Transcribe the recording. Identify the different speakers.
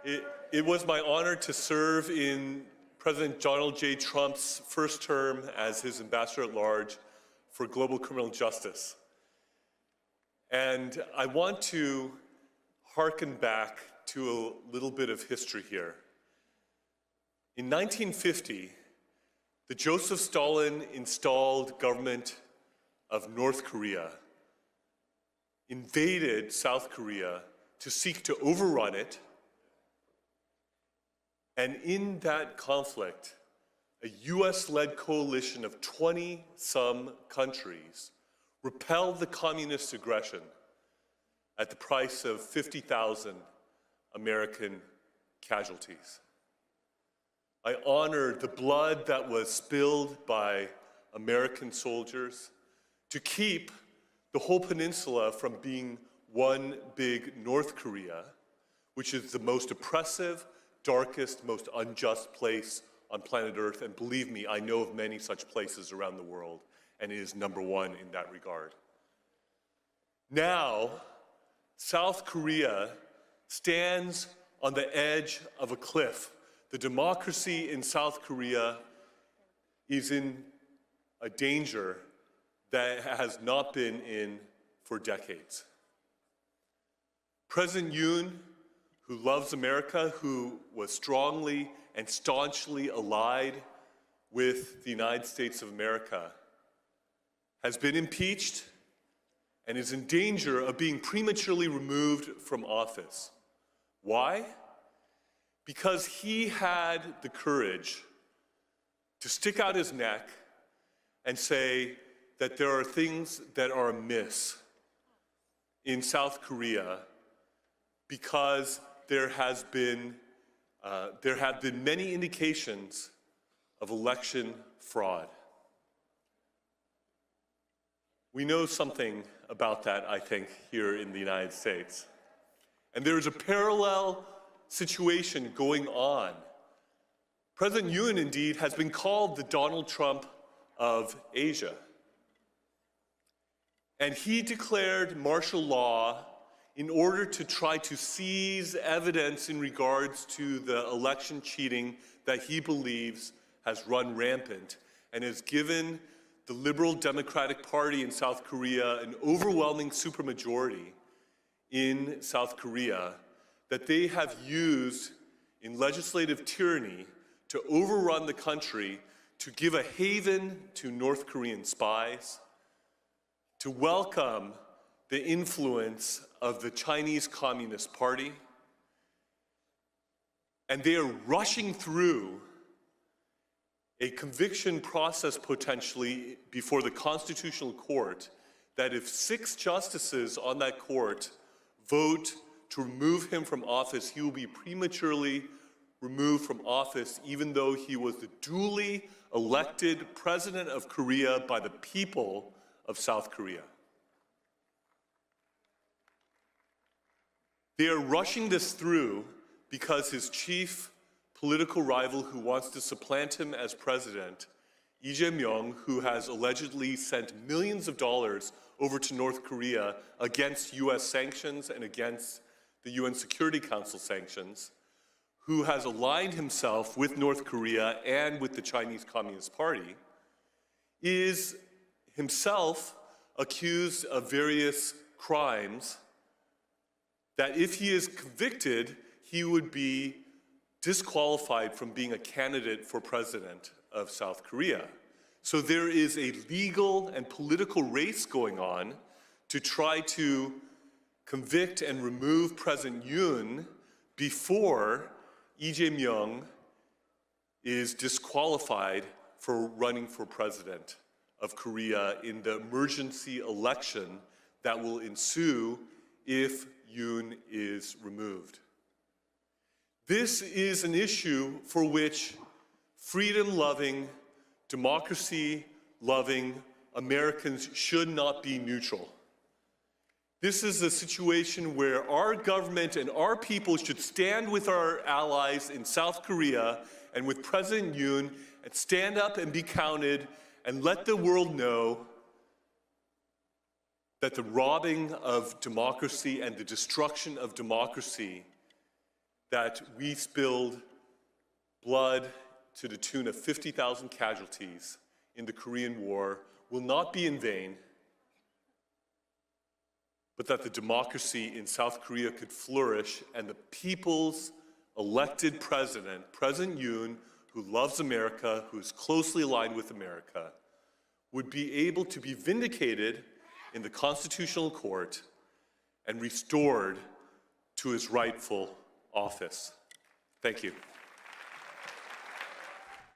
Speaker 1: It was my honor to serve in President Donald J. Trump's first term as his ambassador at large for global criminal justice. And I want to hearken back to a little bit of history here. In 1950, the Joseph Stalin-installed government of North Korea invaded South Korea to seek to overrun it. And in that conflict, a US-led coalition of 20-some countries repelled the communist aggression at the price of 50,000 American casualties. I honor the blood that was spilled by American soldiers to keep the whole peninsula from being one big North Korea, which is the most oppressive, darkest, most unjust place on planet Earth. And believe me, I know of many such places around the world, and it is number one in that regard. Now, South Korea stands on the edge of a cliff. The democracy in South Korea is in a danger that it has not been in for decades. President Yoon, who loves America, who was strongly and staunchly allied with the United States of America, has been impeached and is in danger of being prematurely removed from office. Why? Because he had the courage to stick out his neck and say that there are things that are amiss in South Korea because there have been many indications of election fraud. We know something about that, I think, here in the United States. And there is a parallel situation going on. President Yoon, indeed, has been called the Donald Trump of Asia. And he declared martial law in order to try to seize evidence in regards to the election cheating that he believes has run rampant and has given the Liberal Democratic Party in South Korea an overwhelming supermajority in South Korea that they have used in legislative tyranny to overrun the country, to give a haven to North Korean spies, to welcome the influence of the Chinese Communist Party, and they are rushing through a conviction process potentially before the Constitutional Court that if 6 justices on that court vote to remove him from office, he will be prematurely removed from office even though he was the duly elected president of Korea by the people of South Korea. They are rushing this through because his chief political rival who wants to supplant him as president, Lee Jae-myung, who has allegedly sent millions of dollars over to North Korea against US sanctions and against the UN Security Council sanctions, who has aligned himself with North Korea and with the Chinese Communist Party, is himself accused of various crimes that if he is convicted, he would be disqualified from being a candidate for president of South Korea. So there is a legal and political race going on to try to convict and remove President Yoon before Lee Jae-myung is disqualified for running for president of Korea in the emergency election that will ensue if Yoon is removed. This is an issue for which freedom-loving, democracy-loving Americans should not be neutral. This is a situation where our government and our people should stand with our allies in South Korea and with President Yoon and stand up and be counted and let the world know that the robbing of democracy and the destruction of democracy that we spilled blood to the tune of 50,000 casualties in the Korean War will not be in vain, but that the democracy in South Korea could flourish and the people's elected president, President Yoon, who loves America, who is closely aligned with America, would be able to be vindicated in the Constitutional Court and restored to his rightful office. Thank you.